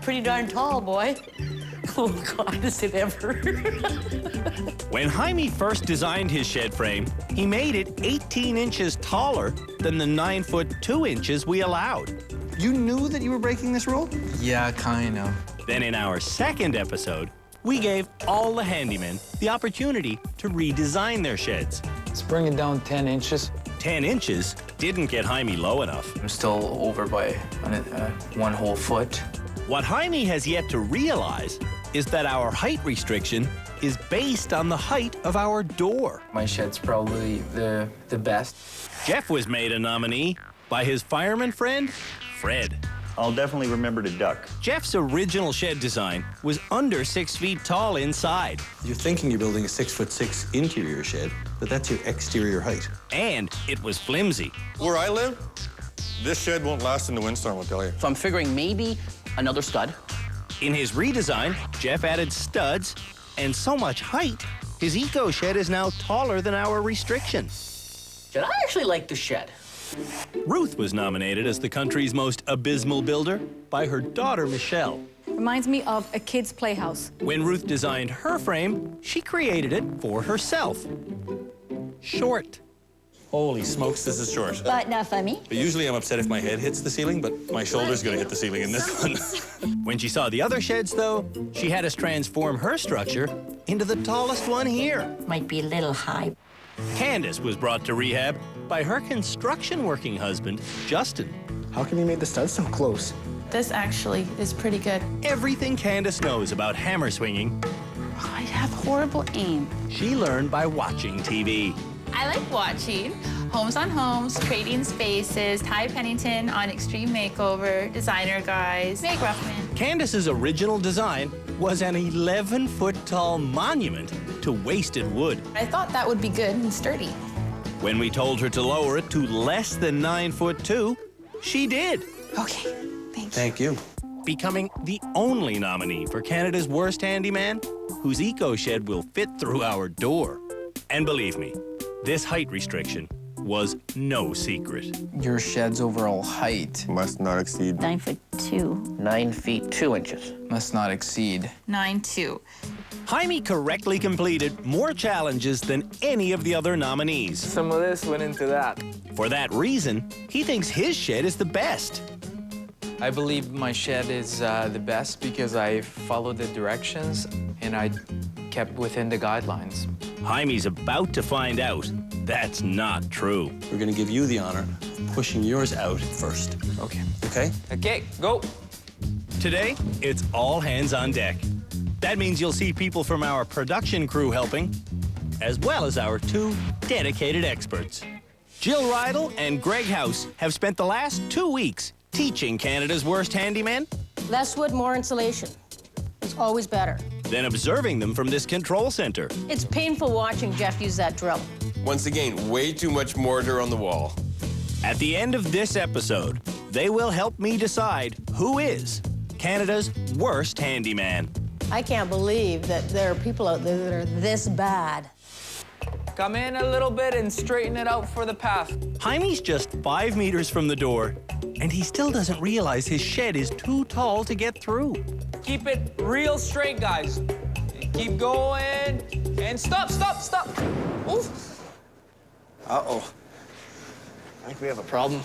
pretty darn tall, boy. Oh, God, is it ever? When Jaime first designed his shed frame, he made it 18 inches taller than the 9 foot 2 inches we allowed. You knew that you were breaking this rule? Yeah, kind of. Then in our second episode, we gave all the handymen the opportunity to redesign their sheds. Let's bring it down 10 inches. 10 inches didn't get Jaime low enough. I'm still over by 1 whole foot. What Jaime has yet to realize is that our height restriction is based on the height of our door. My shed's probably the best. Jeff was made a nominee by his fireman friend, Fred. I'll definitely remember to duck. Jeff's original shed design was under 6 feet tall inside. You're thinking you're building a 6'6" interior shed, but that's your exterior height. And it was flimsy. Where I live, this shed won't last in the windstorm, I'll tell you. So I'm figuring maybe another stud. In his redesign, Jeff added studs and so much height, his eco shed is now taller than our restriction. Did I actually like the shed? Ruth was nominated as the country's most abysmal builder by her daughter, Michelle. Reminds me of a kid's playhouse. When Ruth designed her frame, she created it for herself. Short. Holy smokes, this is short. But not for me. But usually I'm upset if my head hits the ceiling, but my shoulder's gonna hit the ceiling in this one. When she saw the other sheds, though, she had us transform her structure into the tallest one here. Might be a little high. Candace was brought to rehab by her construction working husband, Justin. How come you made the studs so close? This actually is pretty good. Everything Candace knows about hammer swinging, I have horrible aim. she learned by watching TV. I like watching Homes on Homes, Trading Spaces, Ty Pennington on Extreme Makeover, Designer Guys, Meg Ruffman. Candace's original design was an 11-foot-tall monument to wasted wood. I thought that would be good and sturdy. When we told her to lower it to less than 9'2", she did, Okay, thank you. Thank you. becoming the only nominee for Canada's worst handyman whose eco shed will fit through our door. And believe me, this height restriction was no secret. Your shed's overall height Must not exceed 9'2". 9 feet 2 inches. must not exceed. 9'2". Jaime correctly completed more challenges than any of the other nominees. Some of this went into that. For that reason, he thinks his shed is the best. I believe my shed is the best because I followed the directions and I kept within the guidelines. Jaime's about to find out that's not true. We're gonna give you the honor of pushing yours out first, Okay. okay? Okay, go. Today, it's all hands on deck. That means you'll see people from our production crew helping, as well as our 2 dedicated experts. Jill Rydell and Greg House have spent the last 2 weeks teaching Canada's worst handyman, Less wood, more insulation. It's always better. then observing them from this control center. It's painful watching Jeff use that drill. Once again, way too much mortar on the wall. At the end of this episode, they will help me decide who is Canada's worst handyman. I can't believe that there are people out there that are this bad. Come in a little bit and straighten it out for the path. Jaime's just 5 meters from the door, and he still doesn't realize his shed is too tall to get through. Keep it real straight, guys. Keep going. And stop, stop, stop. Ooh. Uh-oh. I think we have a problem.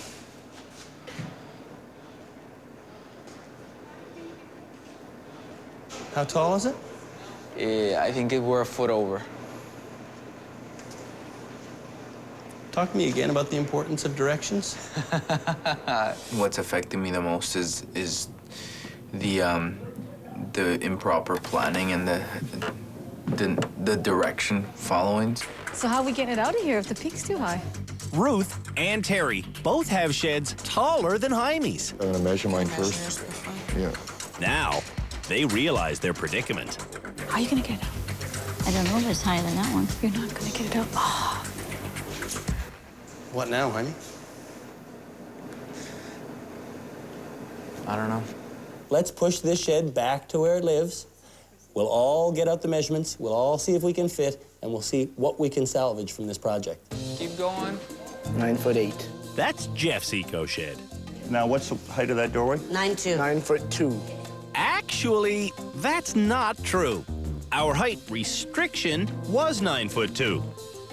How tall is it? Yeah, I think we're a foot over. Talk to me again about the importance of directions. What's affecting me the most is the improper planning and the direction following. So how are we getting it out of here if the peak's too high? Ruth and Terry both have sheds taller than Jaime's. I'm gonna measure mine first. Yeah. Now, they realize their predicament. How are you gonna get it out? I don't know if it's higher than that one. You're not gonna get it out. Oh. What now, Jaime? I don't know. Let's push this shed back to where it lives. We'll all get out the measurements, we'll all see if we can fit, and we'll see what we can salvage from this project. Keep going. 9'8". That's Jeff's eco shed. Now, what's the height of that doorway? 9'2". 9'2". Actually, that's not true. Our height restriction was 9'2",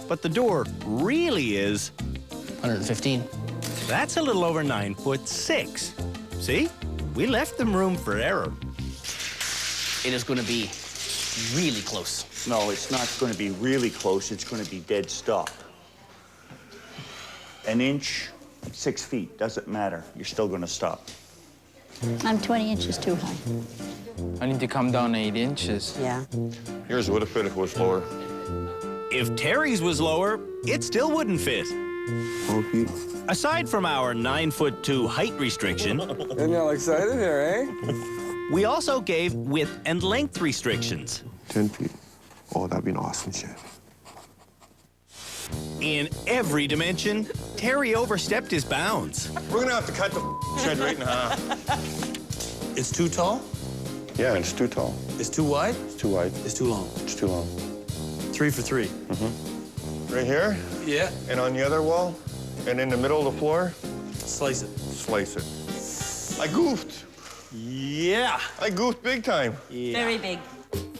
but the door really is 115. That's a little over 9'6". See? We left them room for error. It is going to be really close. No, it's not going to be really close. It's going to be dead stop. An inch, 6 feet, doesn't matter. You're still going to stop. I'm 20 inches too high. I need to come down 8 inches. Yeah. Yours would have fit if it was lower. If Terry's was lower, it still wouldn't fit. 4 feet. Aside from our 9'2" height restriction, Getting y'all excited here, eh? we also gave width and length restrictions. 10 feet. Oh, that'd be an awesome shed. In every dimension, Terry overstepped his bounds. We're gonna have to cut the shed right in half. It's too tall? Yeah, it's too tall. It's too wide? It's too wide. It's too long. It's too long. 3 for 3. Right here, Yeah. and on the other wall, and in the middle of the floor, Slice it. slice it. I goofed. Yeah. I goofed big time. Very big.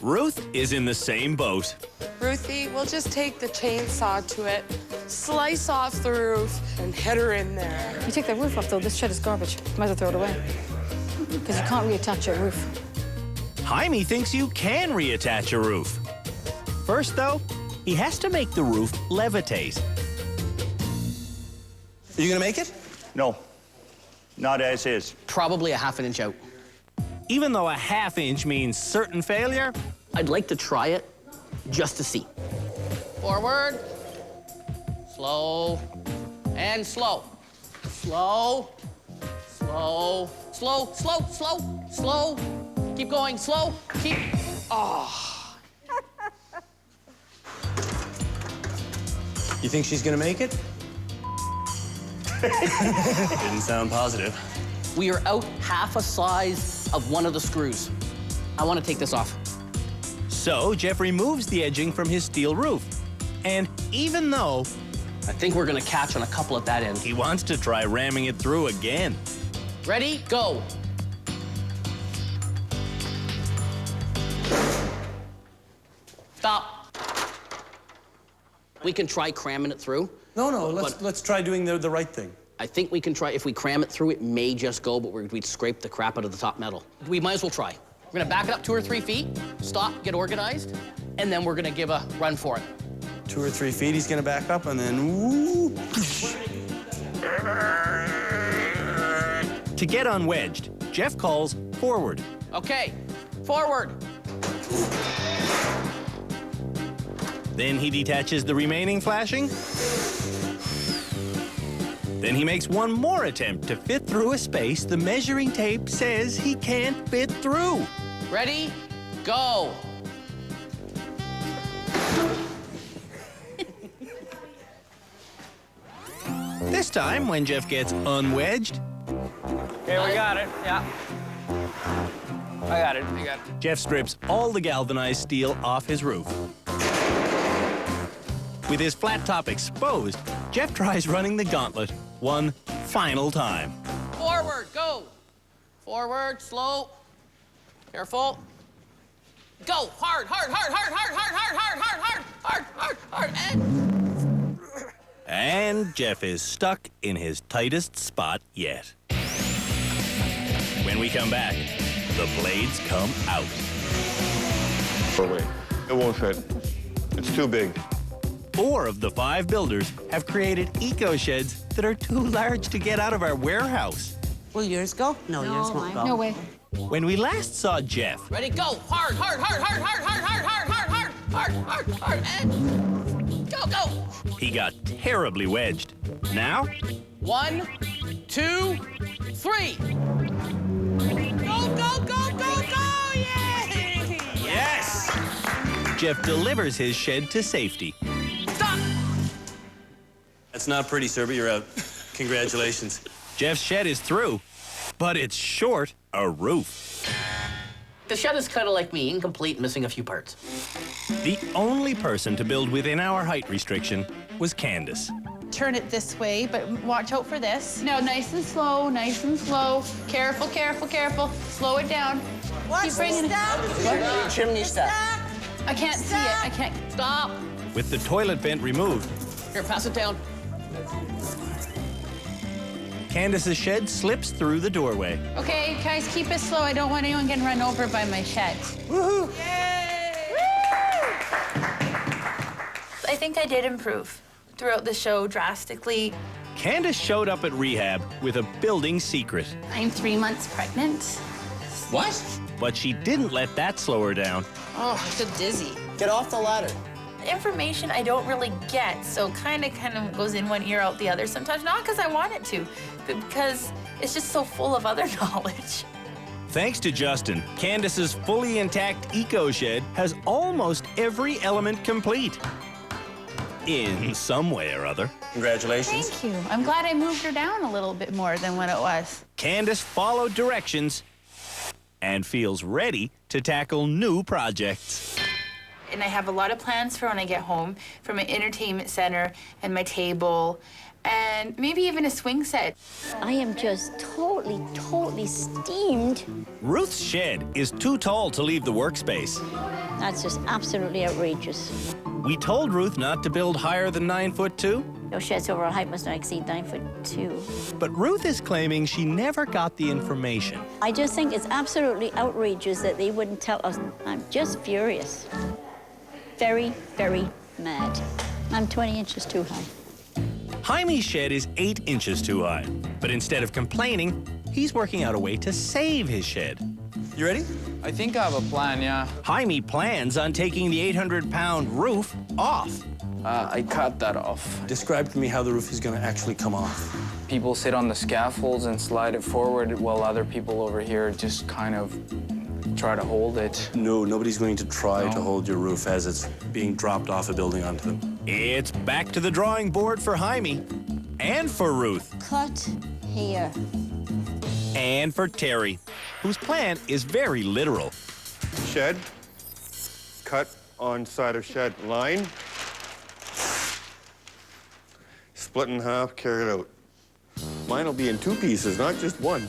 Ruth is in the same boat. Ruthie, we'll just take the chainsaw to it, slice off the roof, and head her in there. You take the roof off, though. This shed is garbage. Might as well throw it away. Because you can't reattach a roof. Jaime thinks you can reattach a roof. First, though, he has to make the roof levitate. Are you gonna make it? No, not as is. Probably a ½ inch out. Even though a ½ inch means certain failure, I'd like to try it just to see. Forward. Slow. And slow. Slow. Slow. Slow, slow, slow, slow. Keep going, slow. Keep. Oh. You think she's gonna make it? Didn't sound positive. We are out half a size of one of the screws. I want to take this off. so Jeff removes the edging from his steel roof. And even though I think we're gonna catch on a couple at that end. he wants to try ramming it through again, Ready? Go. Stop. We can try cramming it through. No, But- let's try doing the right thing. I think we can try. If we cram it through, it may just go, but we'd scrape the crap out of the top metal. We might as well try. We're gonna back it up 2 or 3 feet, stop, get organized, and then we're gonna give a run for it. 2 or 3 feet, he's gonna back up, and then woo. to get unwedged, Jeff calls forward. Okay, forward. Then he detaches the remaining flashing. Then he makes one more attempt to fit through a space the measuring tape says he can't fit through. Ready? Go. This time, when Jeff gets unwedged, Okay, we got it. Yeah. I got it. Jeff strips all the galvanized steel off his roof. With his flat top exposed, Jeff tries running the gauntlet one final time. Forward, go. Forward, slow. Careful. Go. Hard, hard, hard, hard, hard, hard, hard, hard, hard, hard, hard, hard, and... And Jeff is stuck in his tightest spot yet. When we come back, the blades come out. Oh, wait. It won't fit. It's too big. 4 of the 5 builders have created eco sheds that are too large to get out of our warehouse. Will yours go? No, yours won't go. No way. When we last saw Jeff, Ready, go. Hard, hard, hard, hard, hard, hard, hard, hard, hard, hard, hard, hard, hard, and... Go, go. he got terribly wedged. Now, 1, 2, 3. Go, go, go, go, go! Yay! yes! Jeff delivers his shed to safety. Stop! That's not pretty, sir, but you're out. Congratulations. Jeff's shed is through, but it's short a roof. The shed is kind of like me, incomplete, missing a few parts. The only person to build within our height restriction was Candace. turn it this way, but watch out for this. Now, nice and slow, nice and slow. Careful, careful, careful. Slow it down. Watch Keep bringing the it. Chimney stack. I can't see it. I can't. Stop. With the toilet vent removed, Here, pass it down. Candace's shed slips through the doorway. Okay, guys, keep it slow. I don't want anyone getting run over by my shed. Woohoo! I think I did improve throughout the show drastically. Candace showed up at rehab with a building secret, I'm 3 months pregnant. What? but she didn't let that slow her down. Oh, I feel dizzy. Get off the ladder. Information I don't really get, so kind of goes in one ear, out the other sometimes. Not because I want it to, but because it's just so full of other knowledge. Thanks to Justin, Candace's fully intact eco shed has almost every element complete. In some way or other. Congratulations. Thank you. I'm glad I moved her down a little bit more than what it was. Candace followed directions and feels ready to tackle new projects. And I have a lot of plans for when I get home, for my entertainment center and my table, and maybe even a swing set. I am just totally steamed. Ruth's shed is too tall to leave the workspace. That's just absolutely outrageous. We told Ruth not to build higher than 9'2", Your shed's overall height must not exceed 9'2". but Ruth is claiming she never got the information. I just think it's absolutely outrageous that they wouldn't tell us. I'm just furious. Very, very mad. I'm 20 inches too high. Jaime's shed is 8 inches too high, but instead of complaining, he's working out a way to save his shed. You ready? I think I have a plan, yeah. Jaime plans on taking the 800-pound roof off. I cut that off. Describe to me how the roof is going to actually come off. People sit on the scaffolds and slide it forward while other people over here just kind of try to hold it. No, nobody's going to try No. to hold your roof as it's being dropped off a building onto them. It's back to the drawing board for Jaime and for Ruth Cut here. and for Terry, whose plan is very literal. Shed, cut on side of shed line, split in half, carry it out. Mine will be in 2 pieces, not just one.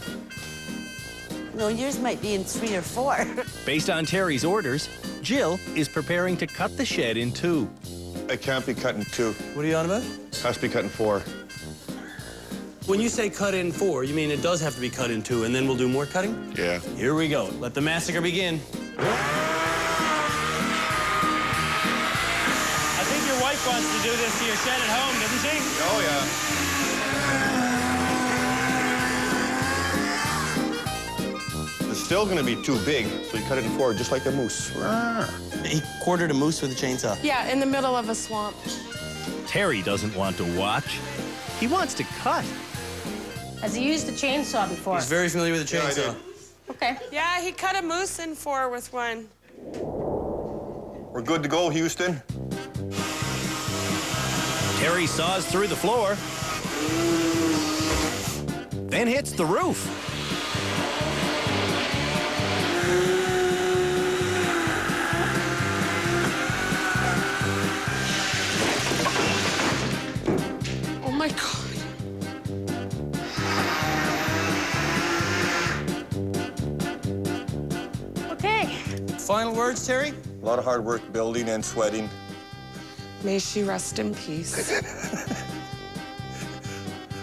No, yours might be in 3 or 4. Based on Terry's orders, Jill is preparing to cut the shed in 2. It can't be cut in 2. What are you on about? Has to be cut in 4. When you say cut in 4, you mean it does have to be cut in 2, and then we'll do more cutting? Yeah. Here we go. Let the massacre begin. I think your wife wants to do this to your shed at home, doesn't she? Oh, yeah. It's still going to be too big, so you cut it in 4, just like a moose. He quartered a moose with a chainsaw. Yeah, in the middle of a swamp. Terry doesn't want to watch. He wants to cut. Has he used the chainsaw before? He's very familiar with the Yeah, I chainsaw. did. Okay. Yeah, he cut a moose in 4 with one. We're good to go, Houston. Terry saws through the floor, then hits the roof. Oh my God. Okay. Final words, Terry? A lot of hard work building and sweating. May she rest in peace.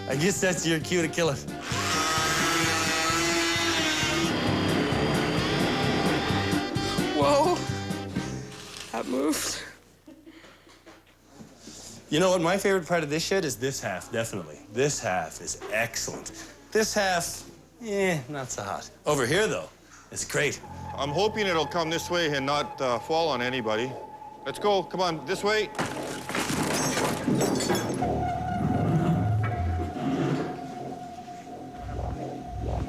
I guess that's your cue to kill it. Whoa. That moved. You know what? My favorite part of this shed is this half, definitely. This half is excellent. This half, not so hot. Over here, though, it's great. I'm hoping it'll come this way and not fall on anybody. Let's go. Come on, this way.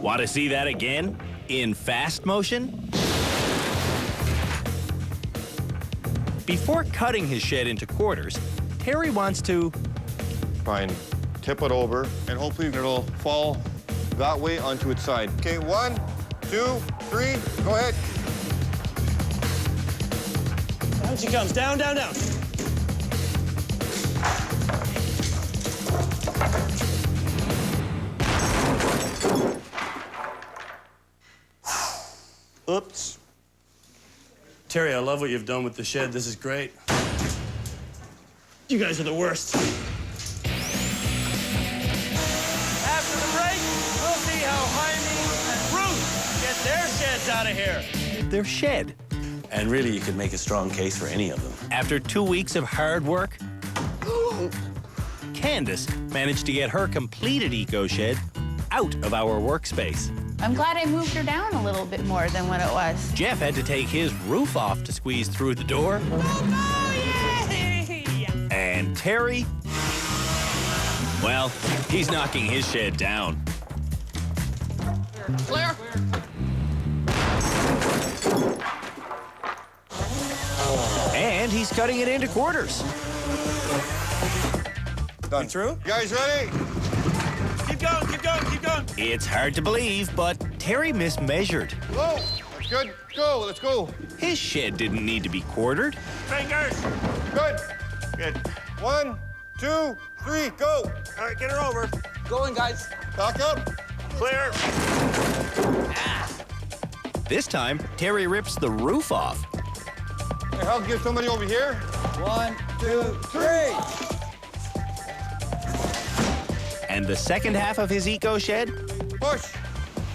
Want to see that again? In fast motion? Before cutting his shed into quarters, Terry wants to Fine. Tip it over, and hopefully it'll fall that way onto its side. Okay, 1, 2, 3, go ahead. Down she comes. Down, down, down. Oops. Terry, I love what you've done with the shed. This is great. You guys are the worst. After the break, we'll see how Jaime and Ruth get their sheds out of here. Their shed. And really, you could make a strong case for any of them. After 2 weeks of hard work, Candace managed to get her completed eco shed out of our workspace. I'm glad I moved her down a little bit more than what it was. Jeff had to take his roof off to squeeze through the door. And Terry, well, he's knocking his shed down. Clear. And he's cutting it into quarters. Done. You through? You guys ready? Keep going, keep going, keep going. It's hard to believe, but Terry mismeasured. Whoa. Good. Go. Let's go. His shed didn't need to be quartered. Fingers. Good. Good. 1, 2, 3, go. All right, get her over. Going, guys. Back up. Clear. This time, Terry rips the roof off. Hey, help get somebody over here. 1, 2, 3. And the second half of his eco shed Push.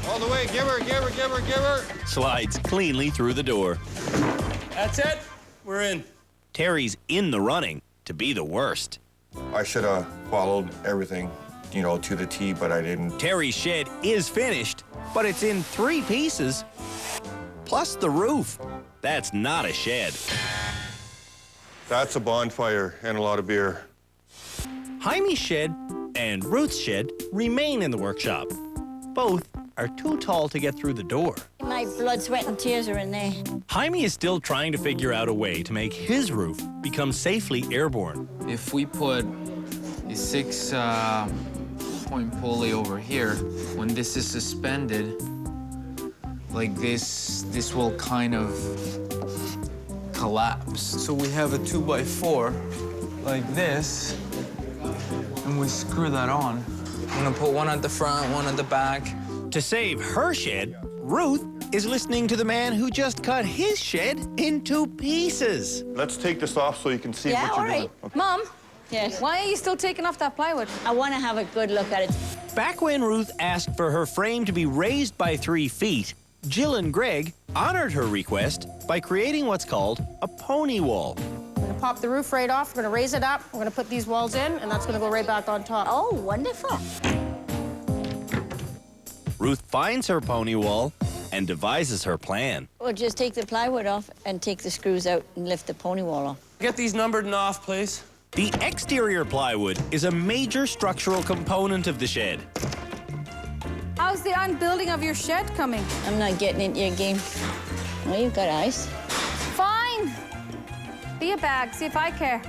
All the way. Give her, give her, give her, give her. slides cleanly through the door. That's it. We're in. Terry's in the running to be the worst. I should have followed everything, you know, to the T, but I didn't. Terry's shed is finished, but it's in 3 pieces, plus the roof. That's not a shed. That's a bonfire and a lot of beer. Jaime's shed and Ruth's shed remain in the workshop. Both are too tall to get through the door. My blood, sweat, and tears are in there. Jaime is still trying to figure out a way to make his roof become safely airborne. If we put a 6-point pulley over here, when this is suspended, like this will kind of collapse. So we have a 2x4 like this, and we screw that on. I'm gonna put one at the front, one at the back. To save her shed, Ruth is listening to the man who just cut his shed into pieces. Let's take this off so you can see Yeah, what all you're right. doing. Mom, Yes. why are you still taking off that plywood? I want to have a good look at it. Back when Ruth asked for her frame to be raised by 3 feet, Jill and Greg honored her request by creating what's called a pony wall. We're gonna pop the roof right off, we're gonna raise it up, we're gonna put these walls in, and that's gonna go right back on top. Oh, wonderful. Ruth finds her pony wall and devises her plan. We'll just take the plywood off and take the screws out and lift the pony wall off. Get these numbered and off, please. The exterior plywood is a major structural component of the shed. How's the unbuilding of your shed coming? I'm not getting into your game. Oh, you've got eyes. Fine. Be a bag, see if I care.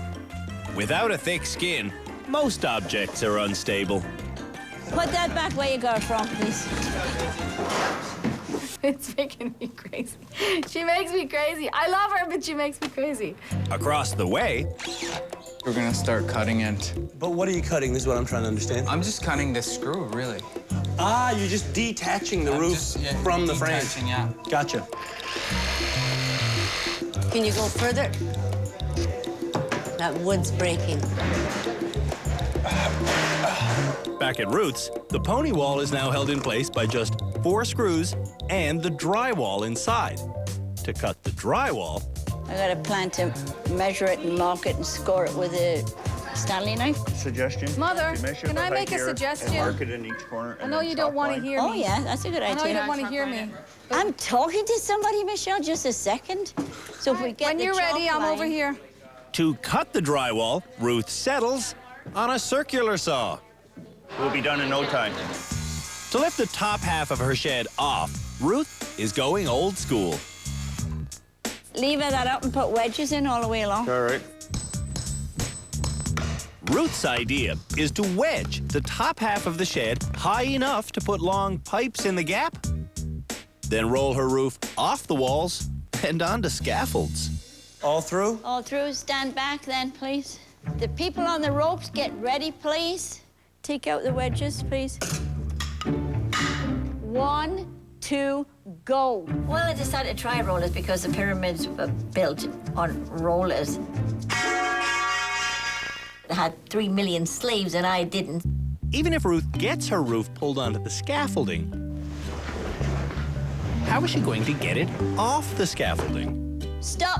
Without a thick skin, most objects are unstable. Put that back where you got it from, please. It's making me crazy. She makes me crazy. I love her, but she makes me crazy. Across the way, We're gonna start cutting it. But what are you cutting? This is what I'm trying to understand. I'm just cutting the screw, really. Ah, you're just detaching the I'm roof just, yeah, from the frame. detaching, yeah. Gotcha. Can you go further? That wood's breaking. back at Ruth's, the pony wall is now held in place by just 4 screws and the drywall inside. To cut the drywall, I got a plan to measure it and mark it and score it with a Stanley knife. Suggestion? Mother, You measure can the I height make a here suggestion? And mark it in each corner. I and know then you don't top want to line. hear me. Oh, yeah, that's a good I idea. know you don't want to hear me. I'm talking to somebody, Michelle, just a second. So if we get When the you're ready, chalk I'm line- over here. to cut the drywall, Ruth settles on a circular saw. We'll be done in no time. To lift the top half of her shed off, Ruth is going old school. Lever that up and put wedges in all the way along. All right. Ruth's idea is to wedge the top half of the shed high enough to put long pipes in the gap, then roll her roof off the walls and onto scaffolds. All through? All through. Stand back then, please. The people on the ropes, get ready, please. Take out the wedges, please. 1, 2, go. Well, I decided to try rollers because the pyramids were built on rollers. I had 3 million slaves and I didn't. Even if Ruth gets her roof pulled onto the scaffolding, how is she going to get it off the scaffolding? Stop.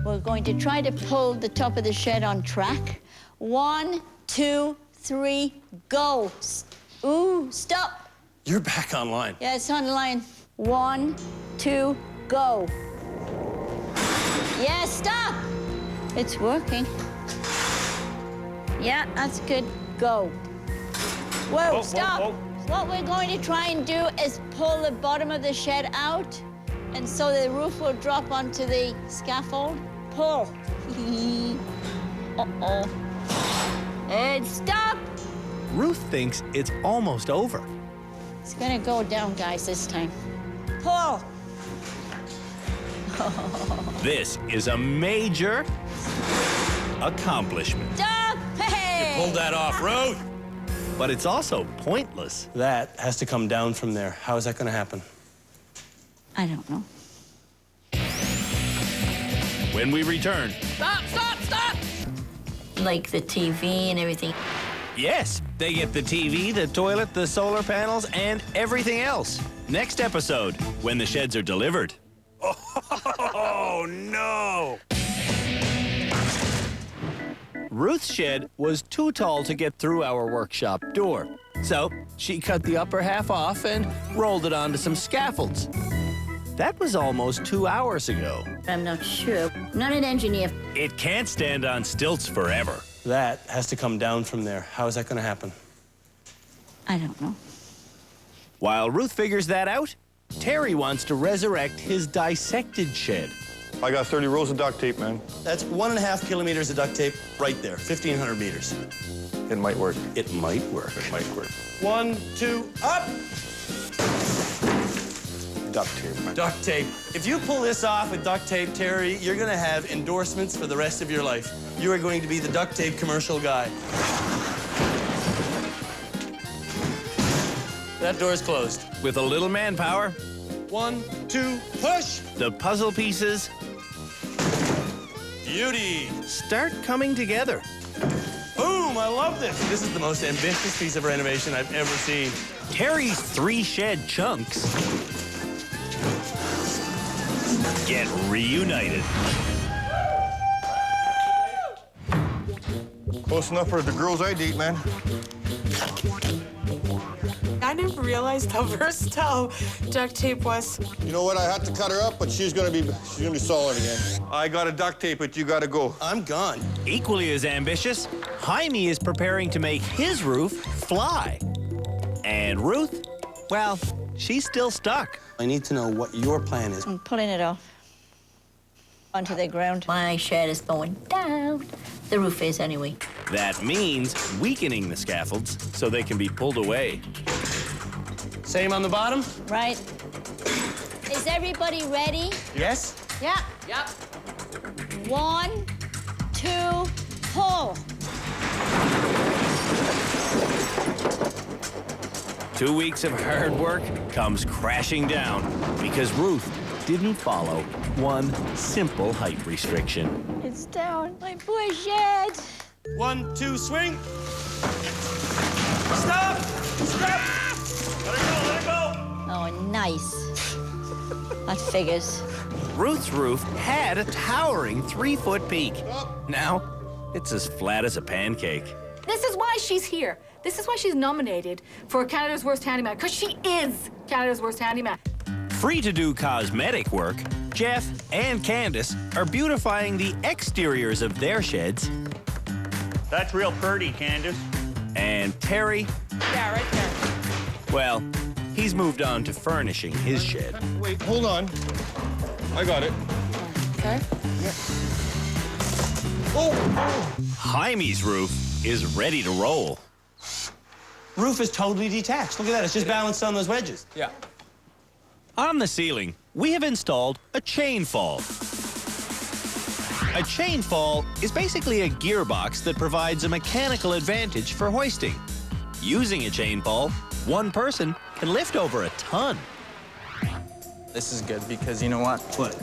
We're going to try to pull the top of the shed on track. 1, 2, 3, go. Ooh, stop. You're back online. Yeah, it's on the line. 1, 2, go. Yeah, stop. It's working. Yeah, that's good. Go. Whoa, stop. whoa. What we're going to try and do is pull the bottom of the shed out, and so the roof will drop onto the scaffold. Pull. Uh-oh. And stop. Ruth thinks it's almost over. It's gonna go down, guys, this time. Pull. This is a major accomplishment. Stop. Hey. Pull that off, Ruth. But it's also pointless. That has to come down from there. How is that going to happen? I don't know. When we return, Stop, stop, stop! Like the TV and everything. yes, they get the TV, the toilet, the solar panels, and everything else. Next episode, when the sheds are delivered. Oh, no. Ruth's shed was too tall to get through our workshop door. So she cut the upper half off and rolled it onto some scaffolds. That was almost 2 hours ago. I'm not sure. I'm not an engineer. It can't stand on stilts forever. That has to come down from there. How is that going to happen? I don't know. While Ruth figures that out, Terry wants to resurrect his dissected shed. I got 30 rolls of duct tape, man. That's 1.5 kilometers of duct tape right there, 1,500 meters. It might work. It might work. It might work. 1, 2, up! Duct tape, man. Duct tape. If you pull this off with duct tape, Terry, you're gonna have endorsements for the rest of your life. You are going to be the duct tape commercial guy. That door's closed. With a little manpower, 1, 2, push! the puzzle pieces Beauty! start coming together. Boom, I love this. This is the most ambitious piece of renovation I've ever seen. Terry's 3 shed chunks get reunited. Close enough for the girls I date, man. I never realized how versatile duct tape was. You know what? I had to cut her up, but she's gonna be solid again. I gotta duct tape it. You gotta go. I'm gone. Equally as ambitious, Jaime is preparing to make his roof fly. And Ruth, well, she's still stuck. I need to know what your plan is. I'm pulling it off onto the ground. My shed is going down. The roof is anyway. That means weakening the scaffolds so they can be pulled away. Same on the bottom? Right. Is everybody ready? Yes? Yeah. Yep. 1, 2, pull. 2 weeks of hard work comes crashing down because Ruth didn't follow one simple height restriction. It's down. My poor shed. 1, 2, swing! Stop! Stop! Let her go, let her go! Oh, nice. That figures. Ruth's roof had a towering 3-foot peak. Now, it's as flat as a pancake. This is why she's here. This is why she's nominated for Canada's Worst Handyman, because she is Canada's Worst Handyman. Free to do cosmetic work, Jeff and Candace are beautifying the exteriors of their sheds. That's real pretty, Candace. And Terry, Yeah, right there. well, he's moved on to furnishing his shed. Wait, hold on. I got it. Okay. Jaime's roof is ready to roll. Roof is totally detached. Look at that, it's just balanced on those wedges. Yeah. On the ceiling, we have installed a chain fall. A chain fall is basically a gearbox that provides a mechanical advantage for hoisting. Using a chain fall, one person can lift over a ton. This is good because you know what? What?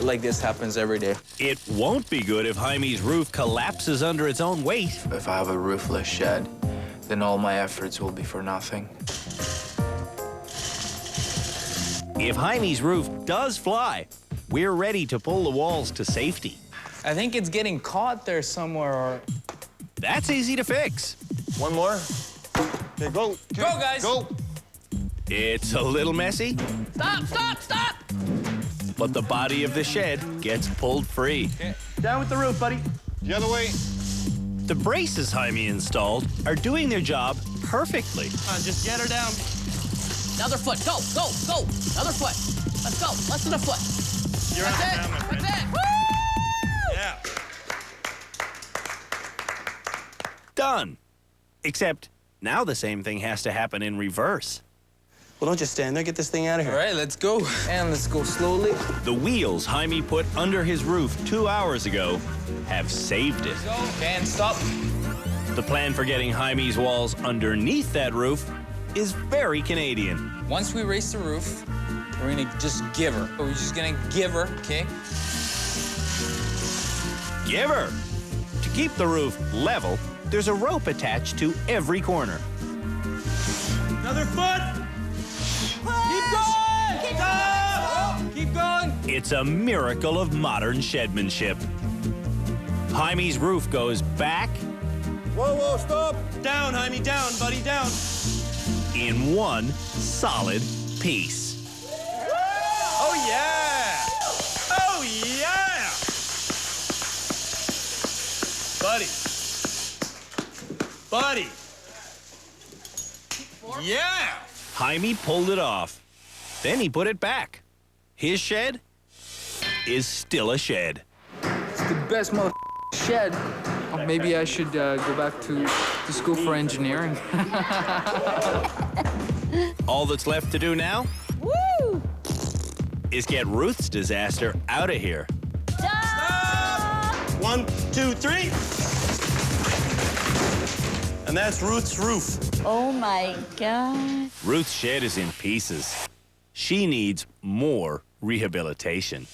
Like this happens every day. It won't be good if Jaime's roof collapses under its own weight. If I have a roofless shed, then all my efforts will be for nothing. If Jaime's roof does fly, we're ready to pull the walls to safety. I think it's getting caught there somewhere or... That's easy to fix. One more. Okay, go. Go, guys. Go. It's a little messy, Stop, stop, stop! but the body of the shed gets pulled free. Down with the roof, buddy. The other way. The braces Jaime installed are doing their job perfectly. Just get her down. Another foot. Go, go, go. Another foot. Let's go. Less than a foot. You're on the That's it. ground, my friend. That's it. Woo! Yeah. Done. Except now the same thing has to happen in reverse. Well, don't just stand there. Get this thing out of All here. right, let's go. And let's go slowly. The wheels Jaime put under his roof 2 hours ago have saved it. Go. And stop. The plan for getting Jaime's walls underneath that roof is very Canadian. Once we raise the roof, we're gonna just give her. We're just gonna give her, okay? Give her. To keep the roof level, there's a rope attached to every corner. Another foot. Keep going! Keep going! Keep going! It's a miracle of modern shedmanship. Jaime's roof goes back Whoa, whoa, stop. Down, Jaime. Down, buddy. Down. in one solid piece. Oh, yeah. Oh, yeah. Buddy. Buddy. Yeah. Jaime pulled it off. Then he put it back. His shed is still a shed. It's the best shed. Oh, maybe I should go back to school for engineering. All that's left to do now Woo! is get Ruth's disaster out of here. Stop. 1, 2, 3. And that's Ruth's roof. Oh my God. Ruth's shed is in pieces. She needs more rehabilitation.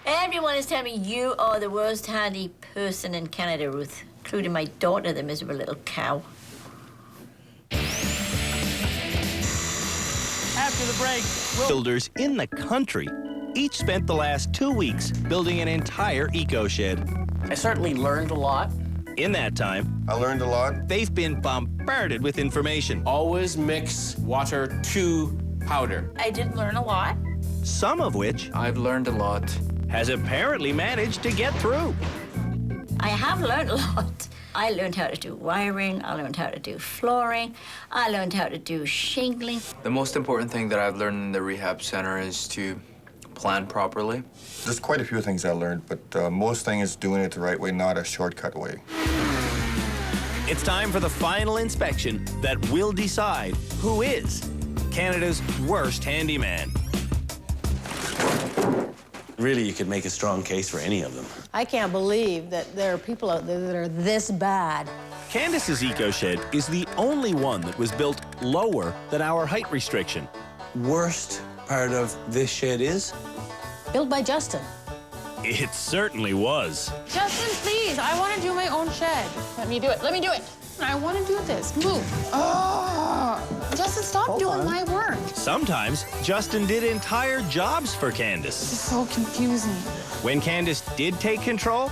Everyone is telling me you are the worst handy person in Canada, Ruth, including my daughter, the miserable little cow. After the break, Builders in the country each spent the last 2 weeks building an entire eco shed. I certainly learned a lot. In that time, I learned a lot. they've been bombarded with information, Always mix water to powder. I did learn a lot. some of which I've learned a lot. has apparently managed to get through. I have learned a lot. I learned how to do wiring, I learned how to do flooring, I learned how to do shingling. The most important thing that I've learned in the rehab center is to plan properly. There's quite a few things I learned, but most thing is doing it the right way, not a shortcut way. It's time for the final inspection that will decide who is Canada's worst handyman. really, you could make a strong case for any of them. I can't believe that there are people out there that are this bad. Candace's eco shed is the only one that was built lower than our height restriction. Worst part of this shed is? Built by Justin. It certainly was. Justin, please, I want to do my own shed. Let me do it. Let me do it. I want to do this. Move. Oh, Justin, stop doing my work. Sometimes Justin did entire jobs for Candace. It's so confusing. When Candace did take control,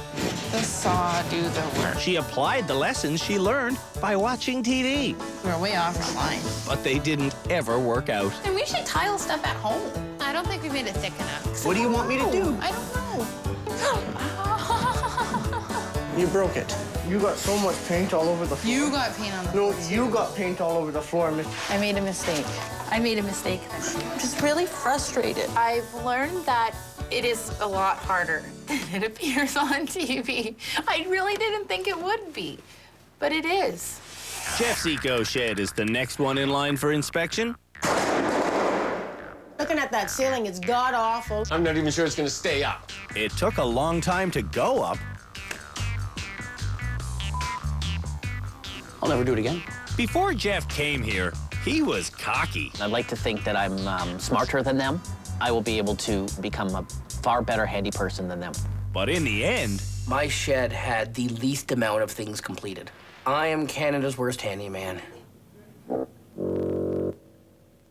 The saw do the work. she applied the lessons she learned by watching TV. We're way off our line. But they didn't ever work out. And we should tile stuff at home. I don't think we made it thick enough. What do you want me to do? I don't know. You broke it. You got so much paint all over the floor. You got paint on the No, floor. you got paint all over the floor, miss. I made a mistake. I made a mistake. I'm just really frustrated. I've learned that it is a lot harder than it appears on TV. I really didn't think it would be, but it is. Jeff's eco shed is the next one in line for inspection. Looking at that ceiling, it's god-awful. I'm not even sure it's gonna stay up. It took a long time to go up. I'll never do it again. Before Jeff came here, He was cocky. I'd like to think that I'm smarter than them. I will be able to become a far better handy person than them. But in the end, my shed had the least amount of things completed. I am Canada's worst handyman.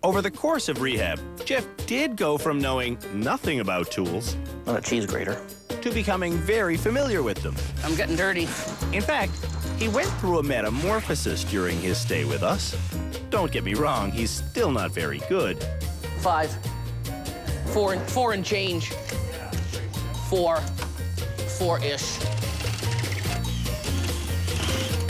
over the course of rehab, Jeff did go from knowing nothing about tools Not a cheese grater. to becoming very familiar with them. I'm getting dirty. In fact, he went through a metamorphosis during his stay with us. Don't get me wrong, he's still not very good. 5. 4 and change. 4-ish.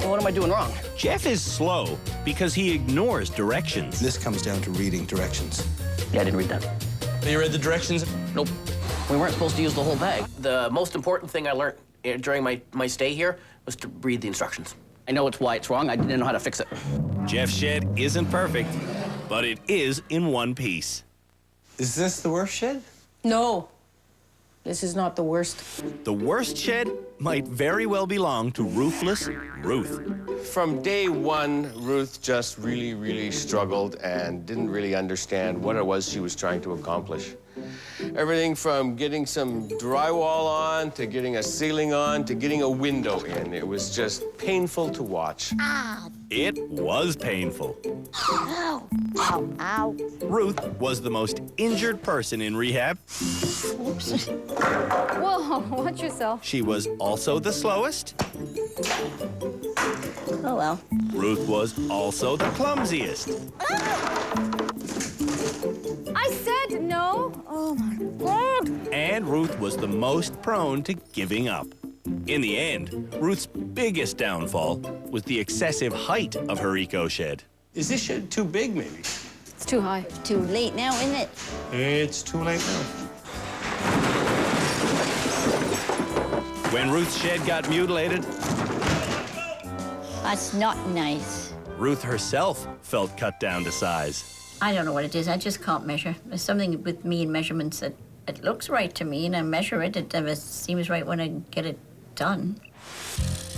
What am I doing wrong? Jeff is slow because he ignores directions. This comes down to reading directions. Yeah, I didn't read that. You read the directions? Nope. We weren't supposed to use the whole bag. The most important thing I learned during my stay here was to read the instructions. I know why it's wrong. I didn't know how to fix it. Jeff's shed isn't perfect, but it is in one piece. Is this the worst shed? No, this is not the worst. The worst shed might very well belong to roofless Ruth. From day one, Ruth just really struggled and didn't really understand what it was she was trying to accomplish. Everything from getting some drywall on, to getting a ceiling on, to getting a window in. It was just painful to watch. Ow. It was painful. Ow. Ow. Ow. Ruth was the most injured person in rehab. Oops. Whoa, watch yourself. She was also the slowest. Oh, well. Ruth was also the clumsiest. I said no. Oh, my God. And Ruth was the most prone to giving up. In the end, Ruth's biggest downfall was the excessive height of her eco shed. Is this shed too big, maybe? It's too high. Too late now, isn't it? It's too late now. When Ruth's shed got mutilated, That's not nice. Ruth herself felt cut down to size. I don't know what it is. I just can't measure. There's something with me in measurements that it looks right to me, and I measure it. It seems right when I get it done.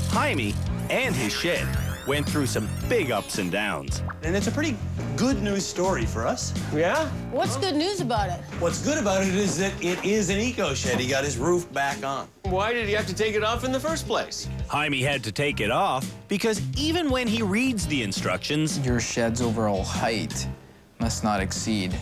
Jaime and his shed went through some big ups and downs. And it's a pretty good news story for us. Yeah? What's good news about it? What's good about it is that it is an eco shed. He got his roof back on. Why did he have to take it off in the first place? Jaime had to take it off because even when he reads the instructions, Your shed's overall height must not exceed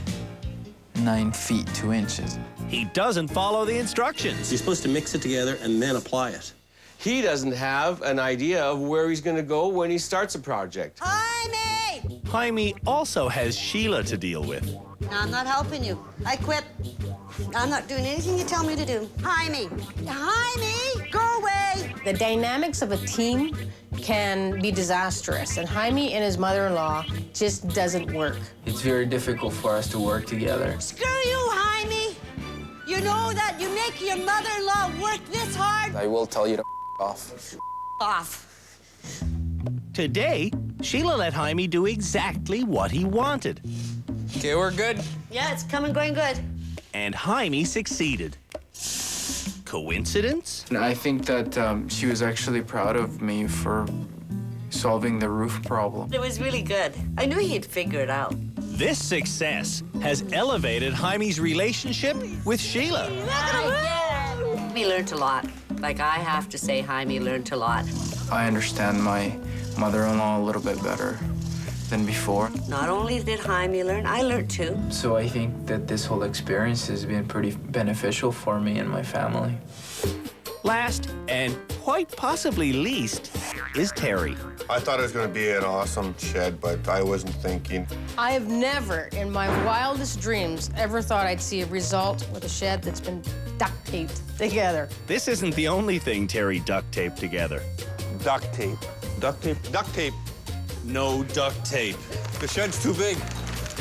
9 feet 2 inches. he doesn't follow the instructions. You're supposed to mix it together and then apply it. He doesn't have an idea of where he's going to go when he starts a project. Jaime! Jaime also has Sheila to deal with. I'm not helping you. I quit. I'm not doing anything you tell me to do. Jaime! Jaime! Go away! The dynamics of a team can be disastrous, and Jaime and his mother-in-law just doesn't work. It's very difficult for us to work together. Screw you, Jaime! You know that you make your mother-in-law work this hard? I will tell you to off. Off. Today, Sheila let Jaime do exactly what he wanted. Okay, we're good. Yeah, it's coming, going good. And Jaime succeeded. Coincidence? And I think that she was actually proud of me for solving the roof problem. It was really good. I knew he'd figure it out. This success has elevated Jaime's relationship with Sheila. We learned a lot. Like, I have to say, Jaime learned a lot. I understand my mother-in-law a little bit better than before. Not only did Jaime learn, I learned too. So I think that this whole experience has been pretty beneficial for me and my family. Last, and quite possibly least, is Terry. I thought it was going to be an awesome shed, but I wasn't thinking. I have never, in my wildest dreams, ever thought I'd see a result with a shed that's been duct taped together. This isn't the only thing Terry duct taped together. Duct tape. Duct tape? Duct tape. No duct tape. The shed's too big.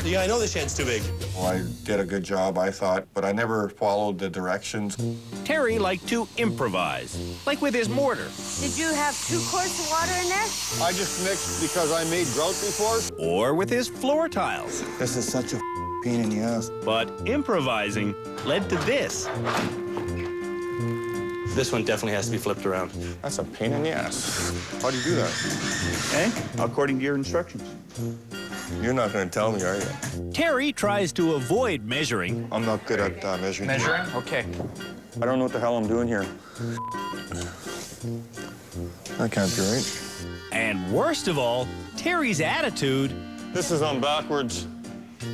Yeah, I know the shed's too big. Well, I did a good job, I thought, but I never followed the directions. Terry liked to improvise, like with his mortar. Did you have 2 quarts of water in there? I just mixed because I made grout before. Or with his floor tiles. This is such a pain in the ass. But improvising led to this. This one definitely has to be flipped around. That's a pain in the ass. How do you do that? According to your instructions. You're not going to tell me, are you? Terry tries to avoid measuring. I'm not good at measuring. Measuring? Okay. I don't know what the hell I'm doing here. That can't be right. And worst of all, Terry's attitude This is on backwards.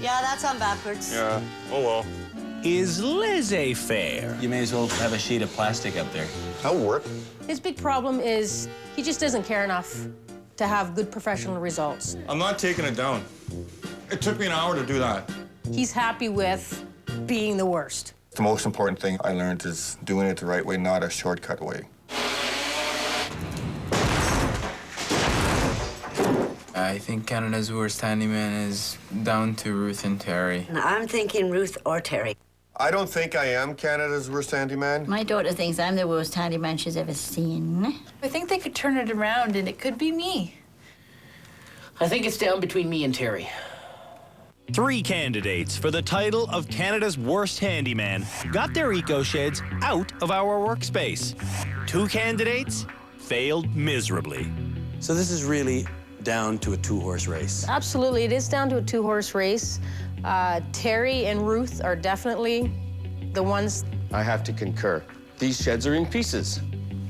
Yeah, that's on backwards. Yeah. Oh, well. is laissez-faire. You may as well have a sheet of plastic up there. That'll work. His big problem is he just doesn't care enough to have good professional results. I'm not taking it down. It took me an hour to do that. He's happy with being the worst. The most important thing I learned is doing it the right way, not a shortcut way. I think Canada's worst handyman is down to Ruth and Terry. I'm thinking Ruth or Terry. I don't think I am Canada's worst handyman. My daughter thinks I'm the worst handyman she's ever seen. I think they could turn it around and it could be me. I think it's down between me and Terry. 3 candidates for the title of Canada's worst handyman got their eco sheds out of our workspace. 2 candidates failed miserably. So this is really down to a 2-horse race. Absolutely, it is down to a 2-horse race. Terry and Ruth are definitely the ones. I have to concur. These sheds are in pieces.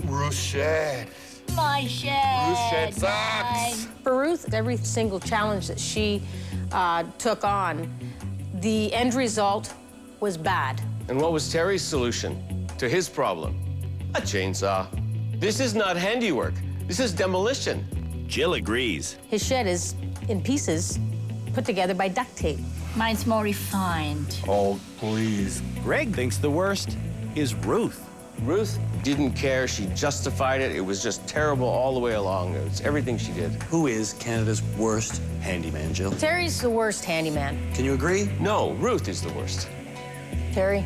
Ruth's shed. My shed. Ruth's shed sucks. For Ruth, every single challenge that she took on, the end result was bad. And what was Terry's solution to his problem? A chainsaw. This is not handiwork. This is demolition. Jill agrees. His shed is in pieces, put together by duct tape. Mine's more refined. Oh, please. Greg thinks the worst is Ruth. Ruth didn't care. She justified it. It was just terrible all the way along. It's everything she did. Who is Canada's worst handyman, Jill? Terry's the worst handyman. Can you agree? No, Ruth is the worst. Terry?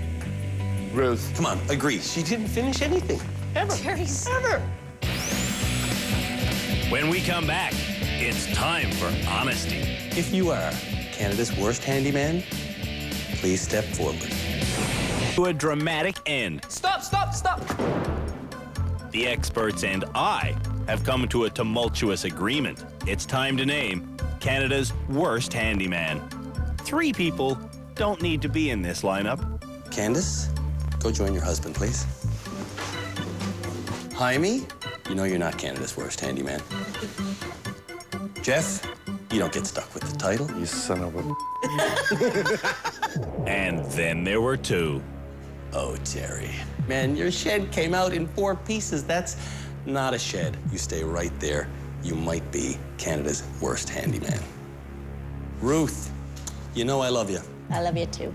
Ruth. Come on, agree. She didn't finish anything. Ever. Terry's. Ever. When we come back, it's time for honesty. If you are Canada's worst handyman, please step forward. To a dramatic end. Stop, stop, stop. The experts and I have come to a tumultuous agreement. It's time to name Canada's worst handyman. 3 people don't need to be in this lineup. Candace, go join your husband, please. Jaime, you know you're not Canada's worst handyman. Jeff, you don't get stuck with the title. You son of a... And then there were 2. Oh, Terry. Man, your shed came out in 4 pieces. That's not a shed. You stay right there. You might be Canada's worst handyman. Ruth, you know I love you. I love you too.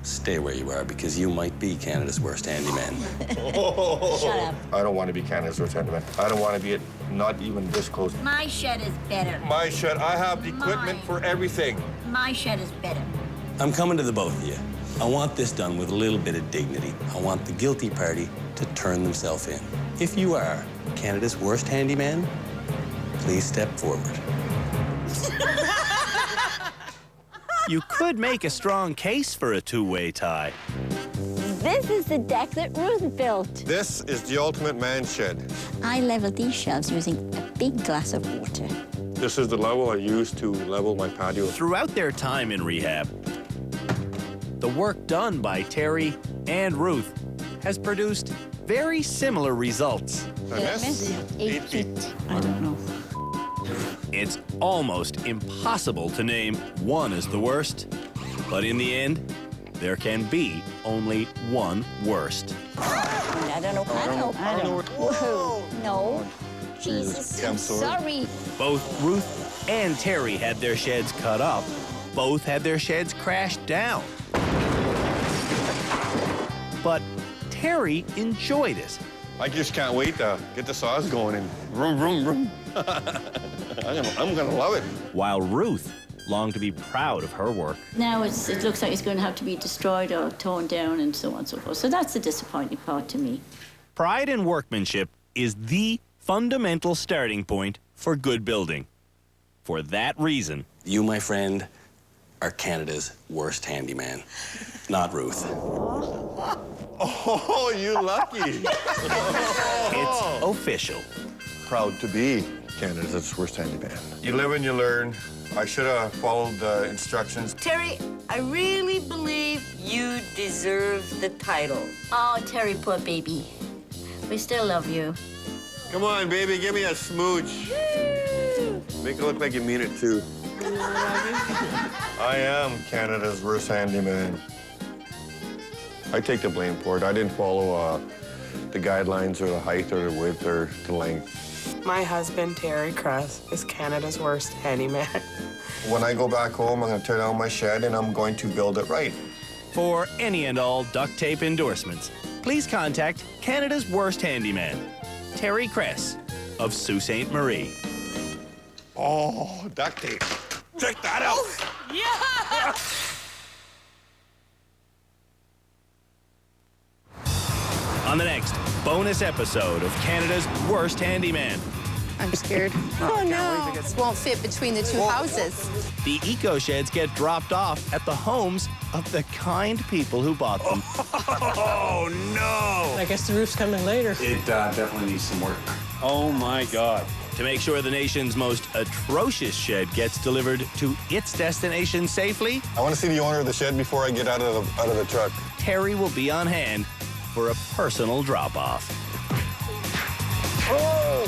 Stay where you are because you might be Canada's worst handyman. Shut up. I don't want to be Canada's worst handyman. I don't want to be it, not even this close. My shed is better. My shed, I have the equipment Mine. for everything. My shed is better. I'm coming to the both of you. I want this done with a little bit of dignity. I want the guilty party to turn themselves in. If you are Canada's worst handyman, please step forward. You could make a strong case for a 2-way tie. This is the deck that Ruth built. This is the ultimate man shed. I leveled these shelves using a big glass of water. This is the level I use to level my patio. Throughout their time in rehab, the work done by Terry and Ruth has produced very similar results. I miss? 8 feet. I don't know. It's almost impossible to name one as the worst, but in the end, there can be only one worst. I don't know. I don't know. Whoa. No. Jesus, Yeah, I'm I'm sorry. Both Ruth and Terry had their sheds cut up. Both had their sheds crashed down. But Terry enjoyed it. I just can't wait to get the saws going and vroom, vroom, vroom. I'm gonna love it. While Ruth longed to be proud of her work. Now it looks like it's going to have to be destroyed or torn down and so on and so forth. So that's the disappointing part to me. Pride in workmanship is the fundamental starting point for good building. For that reason, You, my friend, are Canada's worst handyman, not Ruth. Oh, you lucky. It's official. Proud to be Canada's worst handyman. You live and you learn. I should have followed the instructions. Terry, I really believe you deserve the title. Oh, Terry, poor baby. We still love you. Come on, baby, give me a smooch. Make it look like you mean it, too. I am Canada's worst handyman. I take the blame for it. I didn't follow the guidelines or the height or the width or the length. My husband, Terry Kress, is Canada's worst handyman. When I go back home, I'm going to tear down my shed and I'm going to build it right. For any and all duct tape endorsements, please contact Canada's worst handyman, Terry Kress of Sault Ste. Marie. Oh, duct tape. Check that out. Yeah! On the next bonus episode of Canada's Worst Handyman. I'm scared. Oh, no. This won't fit between the two houses. The eco sheds get dropped off at the homes of the kind people who bought them. Oh, no. I guess the roof's coming later. It definitely needs some work. Oh, my God. To make sure the nation's most atrocious shed gets delivered to its destination safely, I want to see the owner of the shed before I get out of the truck. Terry will be on hand for a personal drop-off. Oh!